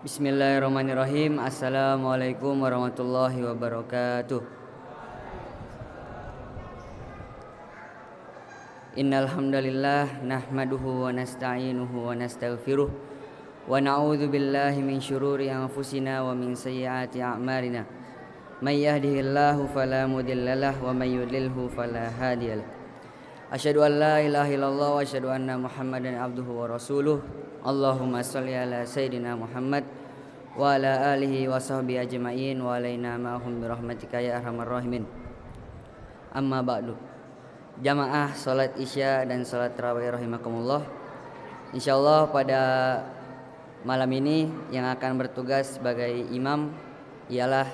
Bismillahirrahmanirrahim. Assalamualaikum warahmatullahi wabarakatuh. Innal hamdalillah nahmaduhu wa nasta'inuhu wa nastaghfiruh wa na'udzu billahi min syururi anfusina wa min sayyiati a'malina. May yahdihillahu fala mudhillalah wa may yudlilhu fala hadiyalah. Asyhadu an la ilaha illallah wa asyhadu anna Muhammadan abduhu wa rasuluh. Allahumma shalli ala sayidina Muhammad wa ala alihi wa sahbihi ajma'in wa alaina ma'hum bi rahmatika ya arhamar rahimin. Amma ba'du. Jamaah salat Isya dan salat tarawih rahimakumullah. Insyaallah pada malam ini yang akan bertugas sebagai imam ialah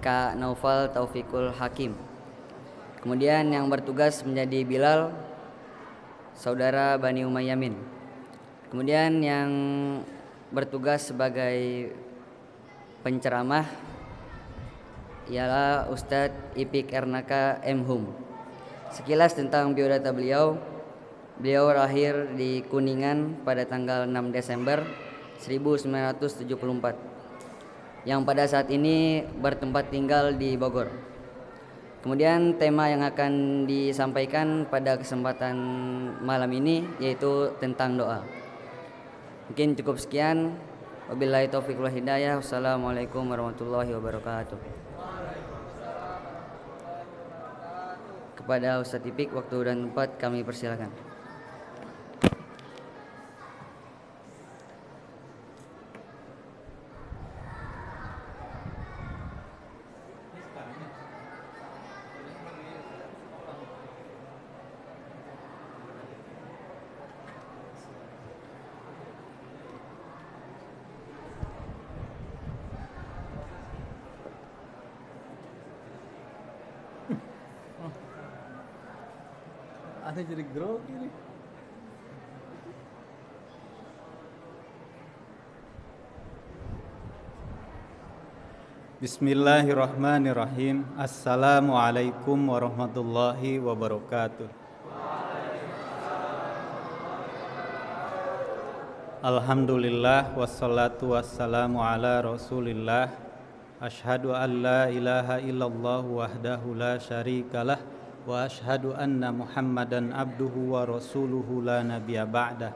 Kak Naufal Taufikul Hakim. Kemudian yang bertugas menjadi Bilal saudara Bani Umayyamin. Kemudian yang bertugas sebagai penceramah ialah Ustadz Ipik Ernaka M.Hum. Sekilas tentang biodata beliau lahir di Kuningan pada tanggal 6 Desember 1974 yang pada saat ini bertempat tinggal di Bogor. Kemudian tema yang akan disampaikan pada kesempatan malam ini yaitu tentang doa. Mungkin cukup sekian. Wabillahi taufiq wal hidayah. Wassalamualaikum warahmatullahi wabarakatuh. Kepada Ustadz Ipik, waktu dan tempat kami persilakan. Ada jadi grogi nih. Bismillahirrahmanirrahim. Assalamualaikum warahmatullahi wabarakatuh. Alhamdulillah wassalatu wassalamu ala Rasulillah. Asyhadu an la ilaha illallah wahdahu la syarikalah wa asyhadu anna Muhammadan abduhu wa rasuluhu la nabiyya ba'dah.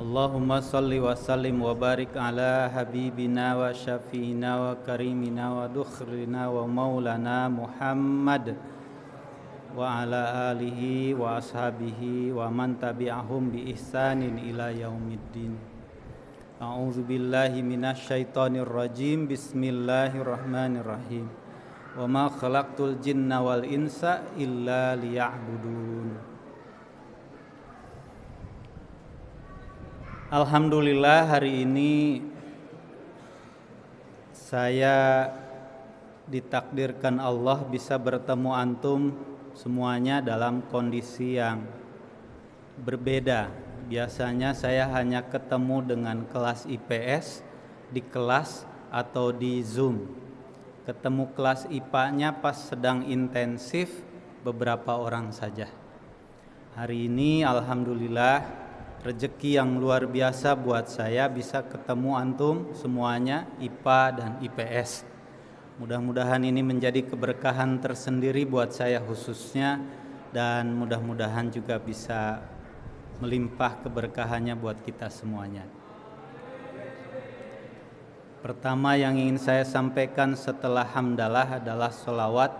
Allahumma salli wa sallim wa barik ala habibina wa syafiina wa karimina wa dukhrina wa maulana Muhammad wa ala alihi wa ashabihi wa man tabi'ahum bi ihsanin ila yaumiddin. A'udzu billahi minasy syaithanir rajim. Bismillahirrahmanirrahim. Wa ma khalaqtul jinna wal insa illa liya'budun. Alhamdulillah hari ini saya ditakdirkan Allah bisa bertemu antum semuanya dalam kondisi yang berbeda. Biasanya saya hanya ketemu dengan kelas IPS di kelas atau di Zoom. Ketemu kelas IPA-nya pas sedang intensif beberapa orang saja. Hari ini alhamdulillah rezeki yang luar biasa buat saya bisa ketemu antum semuanya IPA dan IPS. Mudah-mudahan ini menjadi keberkahan tersendiri buat saya khususnya dan mudah-mudahan juga bisa melimpah keberkahannya buat kita semuanya. Pertama yang ingin saya sampaikan setelah hamdalah adalah sholawat.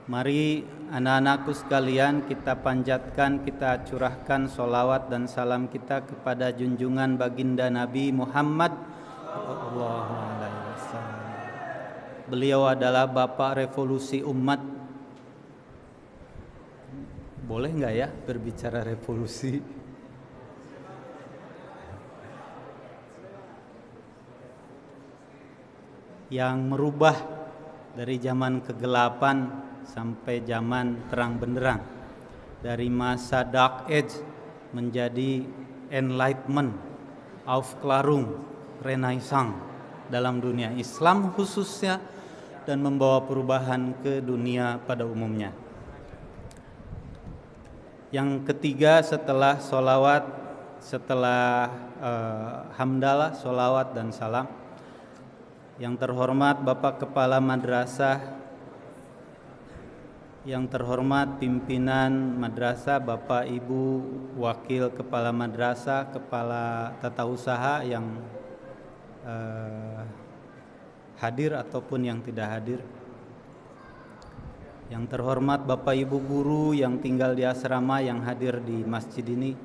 Mari anak-anakku sekalian kita panjatkan, kita curahkan sholawat dan salam kita kepada junjungan baginda Nabi Muhammad sallallahu alaihi wasallam. Beliau adalah bapak revolusi umat. Boleh nggak ya berbicara revolusi? Yang merubah dari zaman kegelapan sampai zaman terang benderang, dari masa dark age menjadi enlightenment, Aufklärung, Renaissance dalam dunia Islam khususnya dan membawa perubahan ke dunia pada umumnya. Yang ketiga setelah sholawat setelah hamdalah, sholawat dan salam, yang terhormat Bapak Kepala Madrasah, yang terhormat pimpinan madrasah, Bapak Ibu Wakil Kepala Madrasah, Kepala Tata Usaha yang hadir ataupun yang tidak hadir, yang terhormat Bapak Ibu Guru yang tinggal di asrama yang hadir di masjid ini,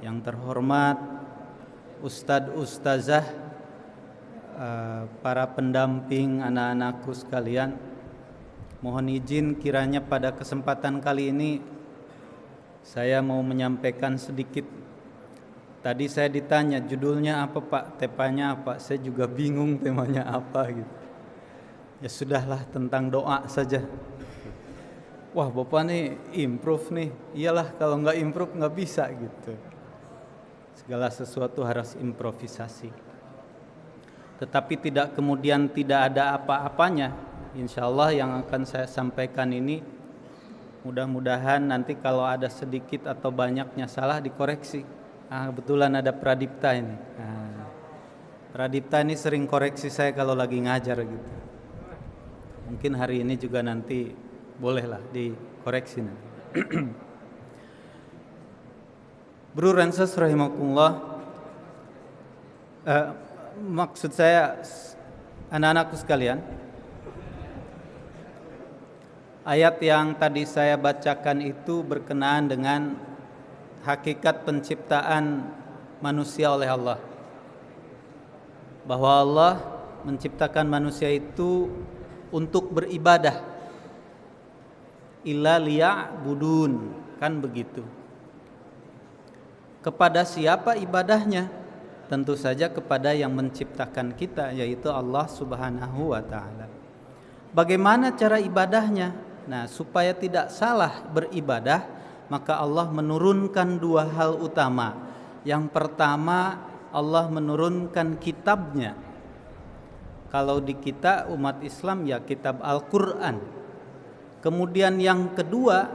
yang terhormat Ustadz Ustazah, para pendamping anak-anakku sekalian, mohon izin kiranya pada kesempatan kali ini saya mau menyampaikan sedikit. Tadi saya ditanya judulnya apa Pak, temanya apa, saya juga bingung temanya apa gitu. Ya sudahlah, tentang doa saja. Wah Bapak nih improve nih, iyalah kalau nggak improve nggak bisa gitu. Segala sesuatu harus improvisasi. Tetapi tidak kemudian tidak ada apa-apanya. Insya Allah yang akan saya sampaikan ini mudah-mudahan nanti kalau ada sedikit atau banyaknya salah dikoreksi. Kebetulan ada Pradipta ini. Pradipta ini sering koreksi saya kalau lagi ngajar gitu. Mungkin hari ini juga nanti bolehlah dikoreksi nanti. Bro Ranses rahimakumullah, maksud saya anak-anakku sekalian, ayat yang tadi saya bacakan itu berkenaan dengan hakikat penciptaan manusia oleh Allah. Bahwa Allah menciptakan manusia itu untuk beribadah. Illa liya'budun, kan begitu. Kepada siapa ibadahnya? Tentu saja kepada yang menciptakan kita, yaitu Allah Subhanahu wa ta'ala. Bagaimana cara ibadahnya? Nah, supaya tidak salah beribadah, maka Allah menurunkan dua hal utama. Yang pertama, Allah menurunkan kitabnya. Kalau di kita umat Islam ya kitab Al-Quran. Kemudian yang kedua,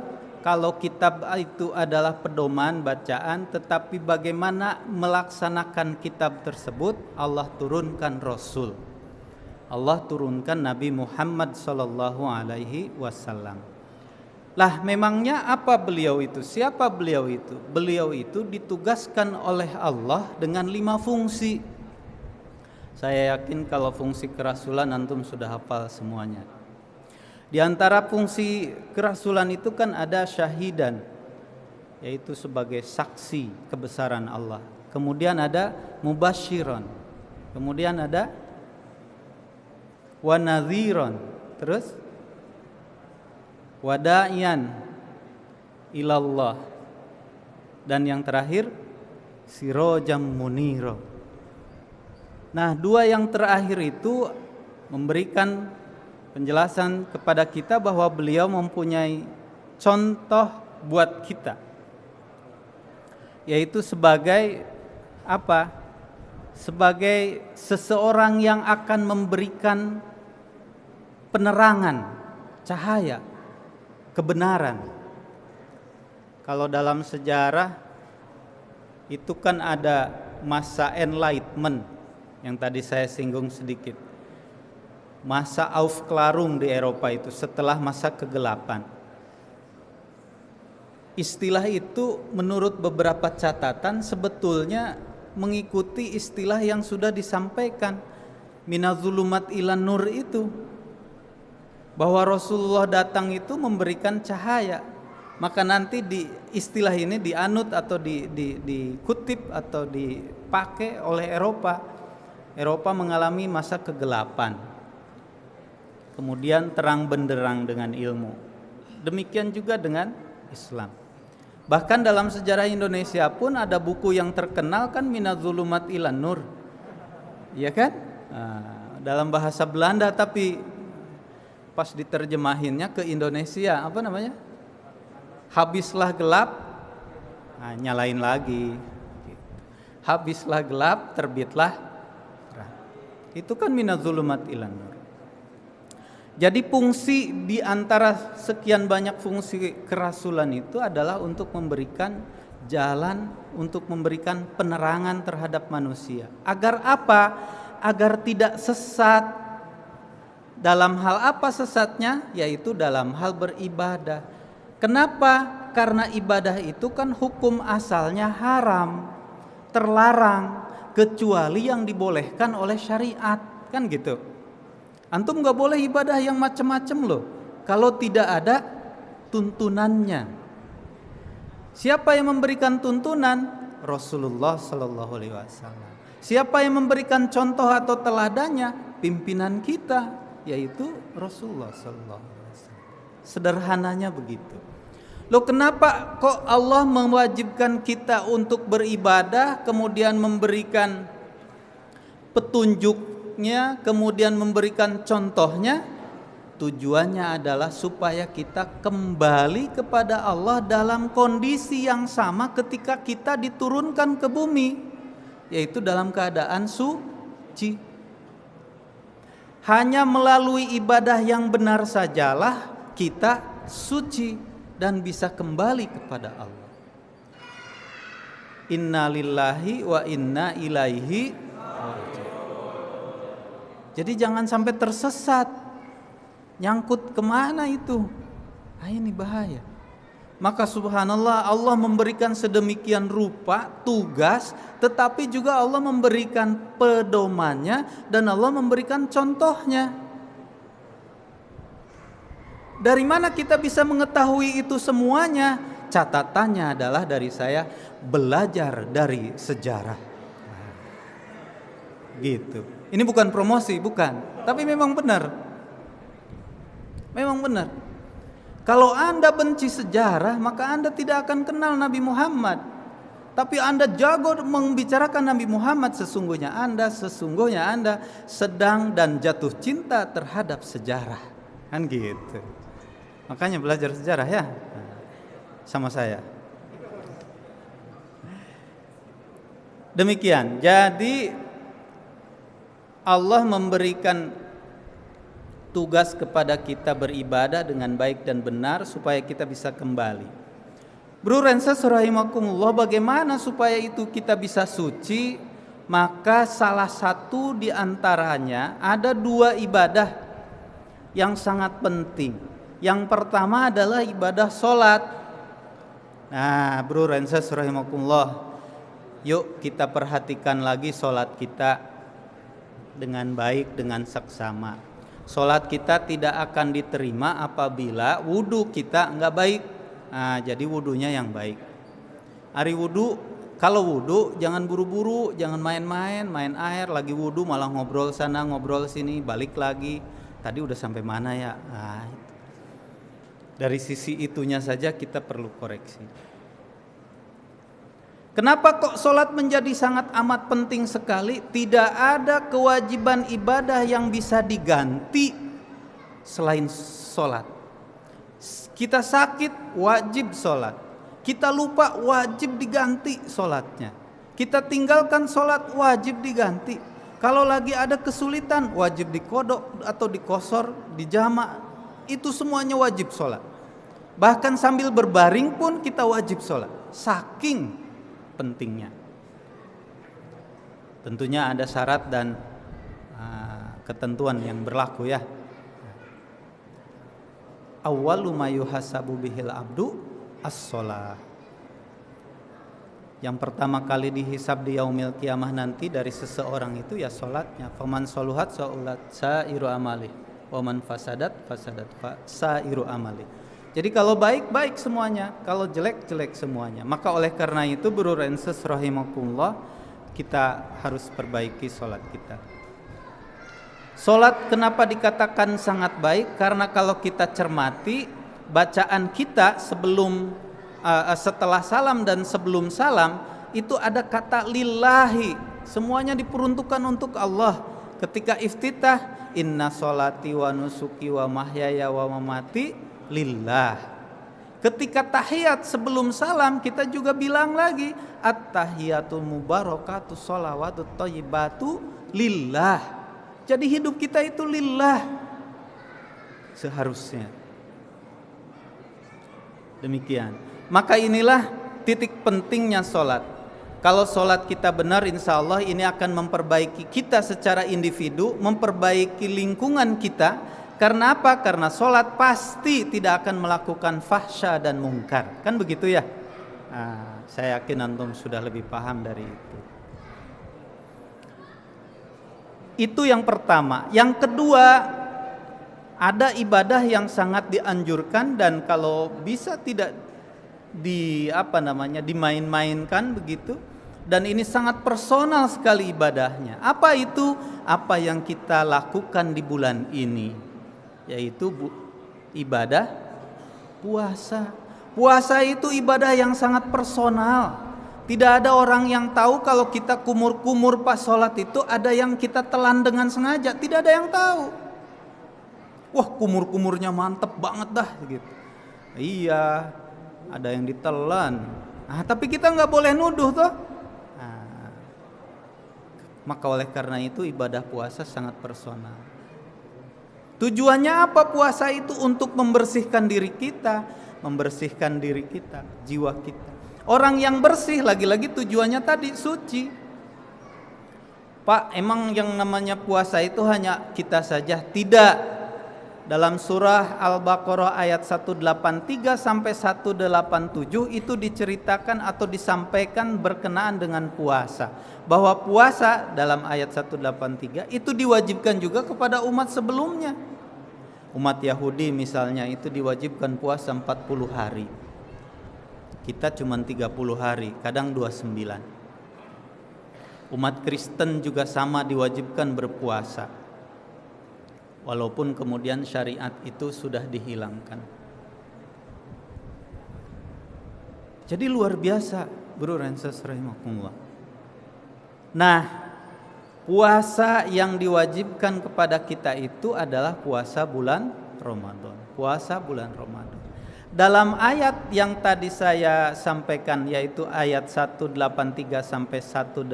kalau kitab itu adalah pedoman bacaan, tetapi bagaimana melaksanakan kitab tersebut, Allah turunkan Rasul. Allah turunkan Nabi Muhammad sallallahu alaihi wasallam. Lah memangnya apa beliau itu? Siapa beliau itu? Beliau itu ditugaskan oleh Allah dengan 5 fungsi. Saya yakin kalau fungsi kerasulan antum sudah hafal semuanya. Di antara fungsi kerasulan itu kan ada syahidan, yaitu sebagai saksi kebesaran Allah. Kemudian ada mubasyiron. Kemudian ada wanadhiron. Terus wada'iyan ilallah, dan yang terakhir sirojam muniro. Nah, 2 yang terakhir itu memberikan penjelasan kepada kita bahwa beliau mempunyai contoh buat kita, yaitu sebagai apa? Sebagai seseorang yang akan memberikan penerangan, cahaya, kebenaran. Kalau dalam sejarah itu kan ada masa enlightenment yang tadi saya singgung sedikit. Masa Aufklärung di Eropa itu setelah masa kegelapan. Istilah itu menurut beberapa catatan sebetulnya mengikuti istilah yang sudah disampaikan minazulumat ilan nur itu, bahwa Rasulullah datang itu memberikan cahaya. Maka nanti di istilah ini dianut atau dikutip atau dipakai oleh Eropa. Eropa mengalami masa kegelapan, kemudian terang benderang dengan ilmu. Demikian juga dengan Islam. Bahkan dalam sejarah Indonesia pun ada buku yang terkenal kan Minazulumat ilan Nur, ya kan? Dalam bahasa Belanda, tapi pas diterjemahinnya ke Indonesia apa namanya? Habislah gelap, nyalain lagi. Habislah gelap, terbitlah terang. Itu kan Minazulumat ilan Nur. Jadi fungsi di antara sekian banyak fungsi kerasulan itu adalah untuk memberikan jalan untuk memberikan penerangan terhadap manusia. Agar apa? Agar tidak sesat. Dalam hal apa sesatnya? Yaitu dalam hal beribadah. Kenapa? Karena ibadah itu kan hukum asalnya haram, terlarang, kecuali yang dibolehkan oleh syariat, kan gitu. Antum gak boleh ibadah yang macam-macam loh, kalau tidak ada tuntunannya. Siapa yang memberikan tuntunan? Rasulullah Sallallahu Alaihi Wasallam. Siapa yang memberikan contoh atau teladannya? Pimpinan kita, yaitu Rasulullah Sallallahu Alaihi Wasallam. Sederhananya begitu. Loh, kenapa kok Allah mewajibkan kita untuk beribadah, kemudian memberikan petunjuknya, kemudian memberikan contohnya? Tujuannya adalah supaya kita kembali kepada Allah dalam kondisi yang sama ketika kita diturunkan ke bumi, yaitu dalam keadaan suci. Hanya melalui ibadah yang benar sajalah kita suci dan bisa kembali kepada Allah. Inna lillahi wa inna ilaihi raji'un. Jadi jangan sampai tersesat. Nyangkut kemana itu? Ini bahaya. Maka subhanallah, Allah memberikan sedemikian rupa tugas, tetapi juga Allah memberikan pedomannya dan Allah memberikan contohnya. Dari mana kita bisa mengetahui itu semuanya? Catatannya adalah dari saya belajar dari sejarah. Gitu. Ini bukan promosi, bukan. Tapi memang benar. Memang benar. Kalau Anda benci sejarah, maka Anda tidak akan kenal Nabi Muhammad. Tapi Anda jago membicarakan Nabi Muhammad, sesungguhnya Anda sedang dan jatuh cinta terhadap sejarah. Kan gitu. Makanya belajar sejarah ya sama saya. Demikian. Jadi Allah memberikan tugas kepada kita beribadah dengan baik dan benar supaya kita bisa kembali. Bro Renses rahimakumullah, bagaimana supaya itu kita bisa suci? Maka salah satu di antaranya ada dua ibadah yang sangat penting. Yang pertama adalah ibadah sholat. Nah, Bro Renses rahimakumullah, yuk kita perhatikan lagi sholat kita dengan baik, dengan seksama. Sholat kita tidak akan diterima apabila wudhu kita enggak baik. Nah, jadi wudhunya yang baik. Hari wudhu, kalau wudhu jangan buru-buru, jangan main-main, main air, lagi wudhu malah ngobrol sana, ngobrol sini, balik lagi. Tadi udah sampai mana ya? Nah, itu. Dari sisi itunya saja kita perlu koreksi. Kenapa kok sholat menjadi sangat amat penting sekali? Tidak ada kewajiban ibadah yang bisa diganti selain sholat. Kita sakit, wajib sholat. Kita lupa, wajib diganti sholatnya. Kita tinggalkan sholat, wajib diganti. Kalau lagi ada kesulitan, wajib dikodok atau dikosor, dijamak. Itu semuanya wajib sholat. Bahkan sambil berbaring pun kita wajib sholat. Saking pentingnya. Tentunya ada syarat dan ketentuan yang berlaku ya. Awwalu ma yuhasabu bihil abdu as-shalah. Yang pertama kali dihisab di yaumil kiamah nanti dari seseorang itu ya sholatnya. Faman sholuhat shaulat sairu amali, waman fasadat sairu amali. Jadi kalau baik baik semuanya, kalau jelek jelek semuanya. Maka oleh karena itu Bro Renses rahimakumullah, kita harus perbaiki sholat kita. Sholat kenapa dikatakan sangat baik? Karena kalau kita cermati bacaan kita sebelum setelah salam dan sebelum salam itu ada kata lillahi, semuanya diperuntukkan untuk Allah. Ketika iftitah, inna sholati wa nusuki wa mahyaya wa mamati lillah. Ketika tahiyat sebelum salam kita juga bilang lagi at-tahiyatul mubarakatuh sholawatut thayyibatu lillah. Jadi hidup kita itu lillah seharusnya. Demikian. Maka inilah titik pentingnya sholat. Kalau sholat kita benar, insya Allah ini akan memperbaiki kita secara individu, memperbaiki lingkungan kita. Karena apa? Karena sholat pasti tidak akan melakukan fahsya dan mungkar. Kan begitu ya? Nah, saya yakin antum sudah lebih paham dari itu. Itu yang pertama. Yang kedua, ada ibadah yang sangat dianjurkan dan kalau bisa tidak dimain-mainkan begitu. Dan ini sangat personal sekali ibadahnya. Apa itu? Apa yang kita lakukan di bulan ini, yaitu ibadah puasa. Puasa itu ibadah yang sangat personal. Tidak ada orang yang tahu kalau kita kumur-kumur pas sholat itu ada yang kita telan dengan sengaja. Tidak ada yang tahu. Wah, kumur-kumurnya mantep banget dah gitu. Iya, ada yang ditelan. Tapi kita nggak boleh nuduh toh. Maka oleh karena itu ibadah puasa sangat personal. Tujuannya apa puasa itu? Untuk membersihkan diri kita, jiwa kita. Orang yang bersih lagi-lagi tujuannya tadi suci. Pak, emang yang namanya puasa itu hanya kita saja? Tidak. Dalam surah Al-Baqarah ayat 183 sampai 187 itu diceritakan atau disampaikan berkenaan dengan puasa. Bahwa puasa dalam ayat 183 itu diwajibkan juga kepada umat sebelumnya. Umat Yahudi misalnya itu diwajibkan puasa 40 hari. Kita cuma 30 hari, kadang 29. Umat Kristen juga sama diwajibkan berpuasa. Walaupun kemudian syariat itu sudah dihilangkan. Jadi luar biasa, Bro Renses rahimahullah. Nah, puasa yang diwajibkan kepada kita itu adalah puasa bulan Ramadan. Puasa bulan Ramadan. Dalam ayat yang tadi saya sampaikan, yaitu ayat 183 sampai 187,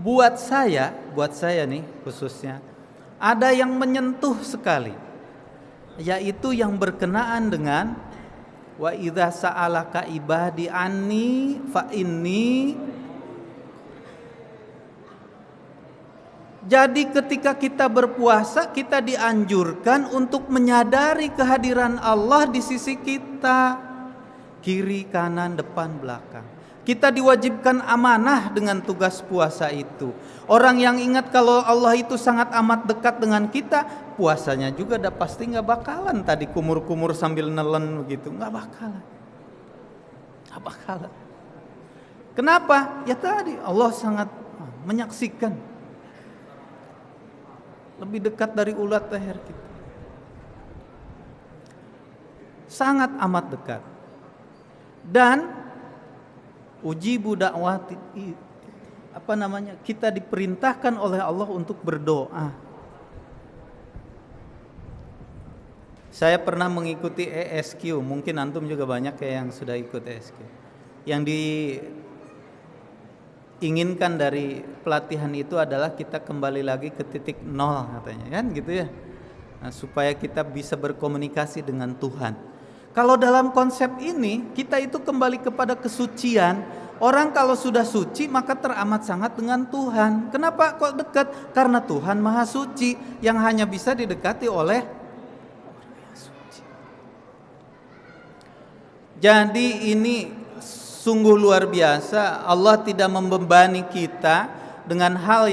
buat saya nih khususnya, ada yang menyentuh sekali, yaitu yang berkenaan dengan wa idza sa'alaka ibadi anni fa inni. Jadi ketika kita berpuasa, kita dianjurkan untuk menyadari kehadiran Allah di sisi kita, kiri, kanan, depan, belakang. Kita diwajibkan amanah dengan tugas puasa itu. Orang yang ingat kalau Allah itu sangat amat dekat dengan kita, puasanya juga udah pasti gak bakalan tadi kumur-kumur sambil nelen begitu, gak bakalan. Kenapa? Ya tadi Allah sangat menyaksikan, lebih dekat dari ulat leher kita, sangat amat dekat. Dan ujibu da'wati, kita diperintahkan oleh Allah untuk berdoa. Saya pernah mengikuti ESQ, mungkin antum juga banyak yang sudah ikut ESQ. Yang diinginkan dari pelatihan itu adalah kita kembali lagi ke titik nol katanya, kan gitu ya. Nah, supaya kita bisa berkomunikasi dengan Tuhan. Kalau dalam konsep ini kita itu kembali kepada kesucian. Orang kalau sudah suci maka teramat sangat dengan Tuhan. Kenapa kok dekat? Karena Tuhan Maha Suci yang hanya bisa didekati oleh orang yang suci. Jadi ini sungguh luar biasa. Allah tidak membebani kita dengan hal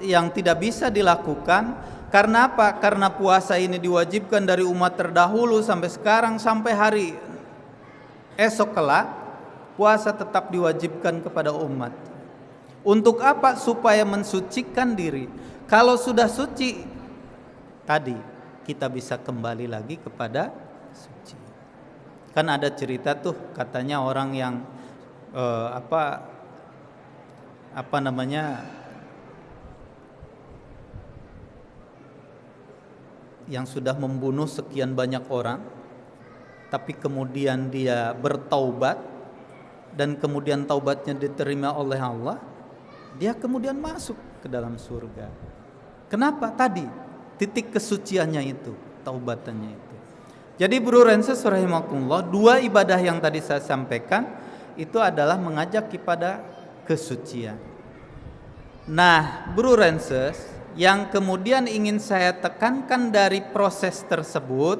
yang tidak bisa dilakukan. Karena apa? Karena puasa ini diwajibkan dari umat terdahulu sampai sekarang, sampai hari esok kelak, puasa tetap diwajibkan kepada umat. Untuk apa? Supaya mensucikan diri. Kalau sudah suci, tadi kita bisa kembali lagi kepada suci. Kan ada cerita tuh, katanya orang yang yang sudah membunuh sekian banyak orang, tapi kemudian dia bertaubat dan kemudian taubatnya diterima oleh Allah, dia kemudian masuk ke dalam surga. Kenapa? Tadi titik kesuciannya itu, taubatannya itu. Jadi Bro Renses rahimakumullah, dua ibadah yang tadi saya sampaikan itu adalah mengajak kepada kesucian. Nah, Bro Renses, yang kemudian ingin saya tekankan dari proses tersebut,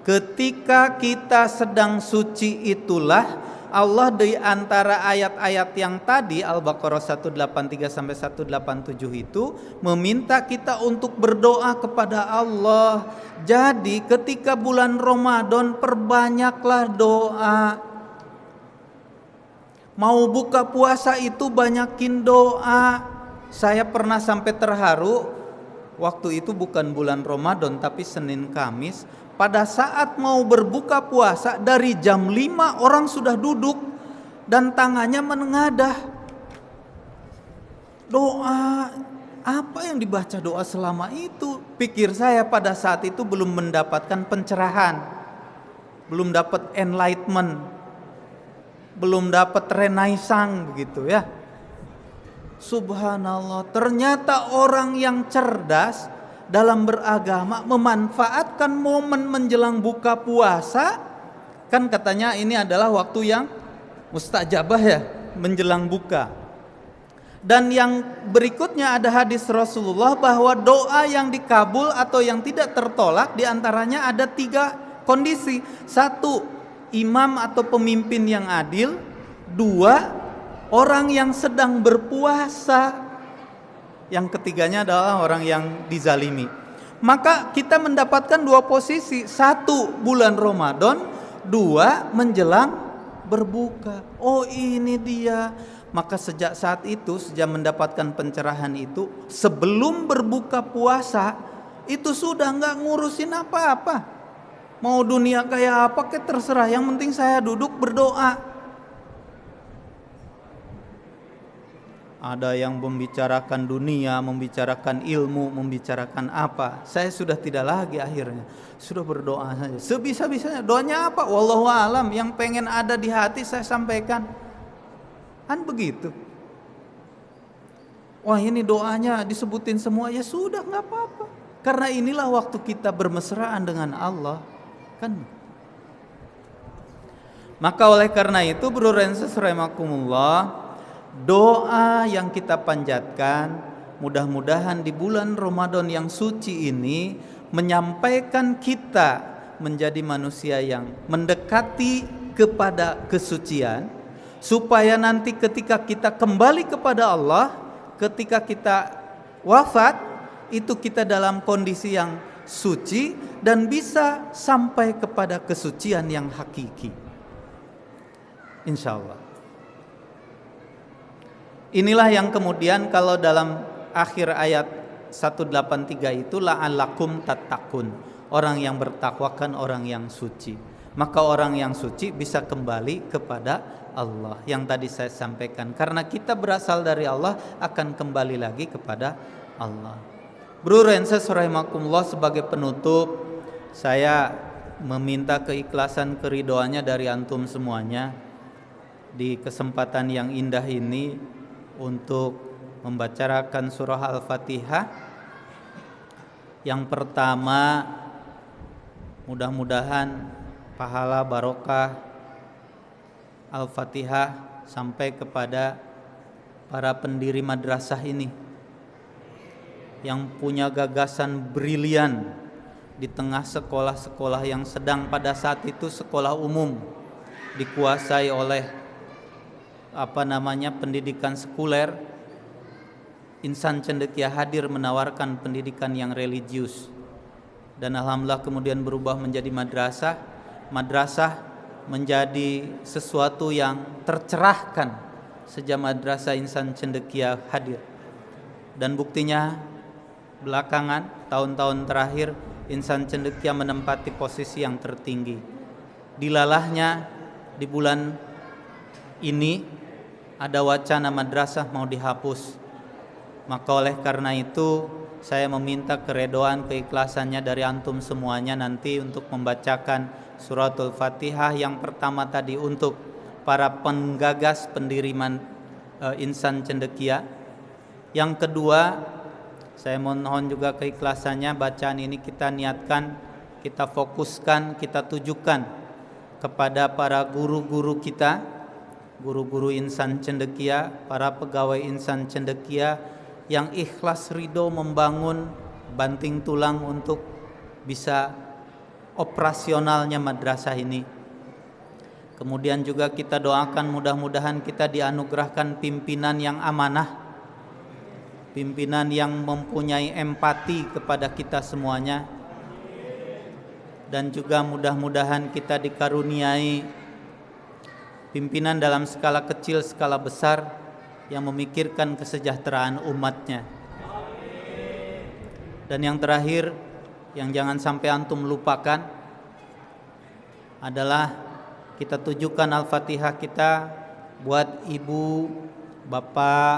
ketika kita sedang suci itulah Allah di antara ayat-ayat yang tadi Al-Baqarah 183 sampai 187 itu meminta kita untuk berdoa kepada Allah. Jadi ketika bulan Ramadan perbanyaklah doa. Mau buka puasa itu banyakin doa. Saya pernah sampai terharu, waktu itu bukan bulan Ramadan tapi Senin Kamis. Pada saat mau berbuka puasa dari jam 5 orang sudah duduk dan tangannya menengadah. Doa, apa yang dibaca doa selama itu? Pikir saya pada saat itu belum mendapatkan pencerahan, belum dapat enlightenment, belum dapat renaissance begitu ya. Subhanallah, ternyata orang yang cerdas dalam beragama memanfaatkan momen menjelang buka puasa. Kan katanya ini adalah waktu yang mustajabah ya, menjelang buka. Dan yang berikutnya ada hadis Rasulullah bahwa doa yang dikabul atau yang tidak tertolak diantaranya ada 3 kondisi. 1, imam atau pemimpin yang adil. 2, orang yang sedang berpuasa. Yang ketiganya adalah orang yang dizalimi. Maka kita mendapatkan 2 posisi. 1, bulan Ramadan. 2, menjelang berbuka. Oh ini dia. Maka sejak saat itu, sejak mendapatkan pencerahan itu, sebelum berbuka puasa itu sudah gak ngurusin apa-apa. Mau dunia kayak apa kayak terserah, yang penting saya duduk berdoa. Ada yang membicarakan dunia, membicarakan ilmu, membicarakan apa. Saya sudah tidak lagi akhirnya. Sudah berdoa saja. Sebisa-bisanya. Doanya apa? Wallahu alam. Yang pengen ada di hati saya sampaikan. Kan begitu. Wah ini doanya disebutin semua. Ya sudah gak apa-apa. Karena inilah waktu kita bermesraan dengan Allah. Kan. Maka oleh karena itu Bro Renses rahimakumullah, doa yang kita panjatkan mudah-mudahan di bulan Ramadan yang suci ini menyampaikan kita menjadi manusia yang mendekati kepada kesucian, supaya nanti ketika kita kembali kepada Allah, ketika kita wafat itu kita dalam kondisi yang suci dan bisa sampai kepada kesucian yang hakiki, insya Allah. Inilah yang kemudian kalau dalam akhir ayat 183 itu la'allakum tattaqun, orang yang bertakwa kan orang yang suci. Maka orang yang suci bisa kembali kepada Allah yang tadi saya sampaikan. Karena kita berasal dari Allah akan kembali lagi kepada Allah. Bro Renses rahimakumullah, sebagai penutup saya meminta keikhlasan keridoannya dari antum semuanya di kesempatan yang indah ini untuk membacakan surah Al-Fatihah. Yang pertama, mudah-mudahan pahala barokah Al-Fatihah sampai kepada para pendiri madrasah ini yang punya gagasan brilian di tengah sekolah-sekolah yang sedang pada saat itu sekolah umum dikuasai oleh pendidikan sekuler. Insan Cendekia hadir menawarkan pendidikan yang religius, dan alhamdulillah kemudian berubah menjadi madrasah. Madrasah menjadi sesuatu yang tercerahkan sejak madrasah Insan Cendekia hadir, dan buktinya belakangan tahun-tahun terakhir Insan Cendekia menempati posisi yang tertinggi. Dilalahnya di bulan ini ada wacana madrasah mau dihapus. Maka oleh karena itu saya meminta keredoan, keikhlasannya dari antum semuanya nanti untuk membacakan suratul Fatihah yang pertama tadi untuk para penggagas pendiri Insan Cendekia. Yang kedua, saya mohon juga keikhlasannya bacaan ini kita niatkan kita fokuskan, kita tujukan kepada para guru-guru kita, guru-guru insan cendekia, para pegawai insan cendekia yang ikhlas ridho membangun banting tulang untuk bisa operasionalnya madrasah ini. Kemudian juga kita doakan mudah-mudahan kita dianugerahkan pimpinan yang amanah, pimpinan yang mempunyai empati kepada kita semuanya, dan juga mudah-mudahan kita dikaruniai pimpinan dalam skala kecil, skala besar yang memikirkan kesejahteraan umatnya. Dan yang terakhir, yang jangan sampai antum lupakan adalah kita tujukan Al-Fatihah kita buat ibu, bapak,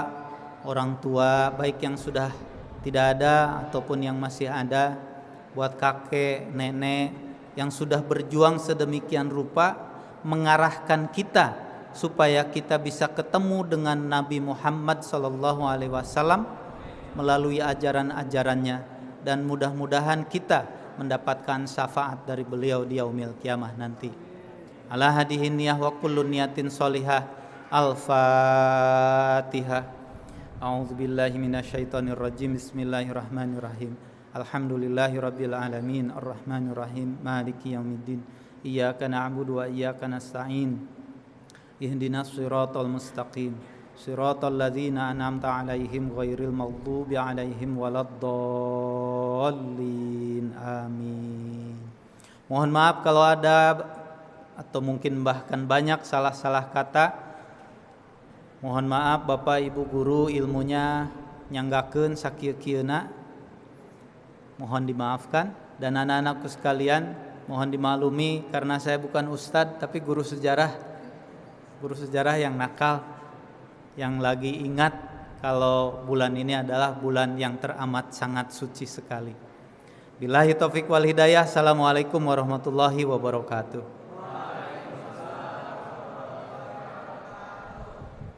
orang tua, baik yang sudah tidak ada ataupun yang masih ada, buat kakek, nenek yang sudah berjuang sedemikian rupa mengarahkan kita supaya kita bisa ketemu dengan Nabi Muhammad SAW melalui ajaran-ajarannya, dan mudah-mudahan kita mendapatkan syafaat dari beliau di yaumil qiyamah nanti. Ala hadihin niyah wa kullu niyatin sholihah. Al-Fatihah. A'udzubillahi minasyaitonirrajim. Bismillahirrahmanirrahim. Alhamdulillahirabbil alamin arrahmanir rahim maliki yaumiddin. Iyyaka na'budu wa iyyaka nasta'in. Ihdinas siratal mustaqim. Siratal ladzina an'amta 'alaihim ghairil maghdubi 'alaihim waladdallin. Amin. Mohon maaf kalau ada atau mungkin bahkan banyak salah-salah kata. Mohon maaf Bapak Ibu guru ilmunya nyanggakeun sakieu-kieuna. Mohon dimaafkan, dan anak-anakku sekalian mohon dimaklumi karena saya bukan ustadz tapi guru sejarah yang nakal, yang lagi ingat kalau bulan ini adalah bulan yang teramat sangat suci sekali. Billahi taufik wal hidayah. Assalamualaikum warahmatullahi wabarakatuh.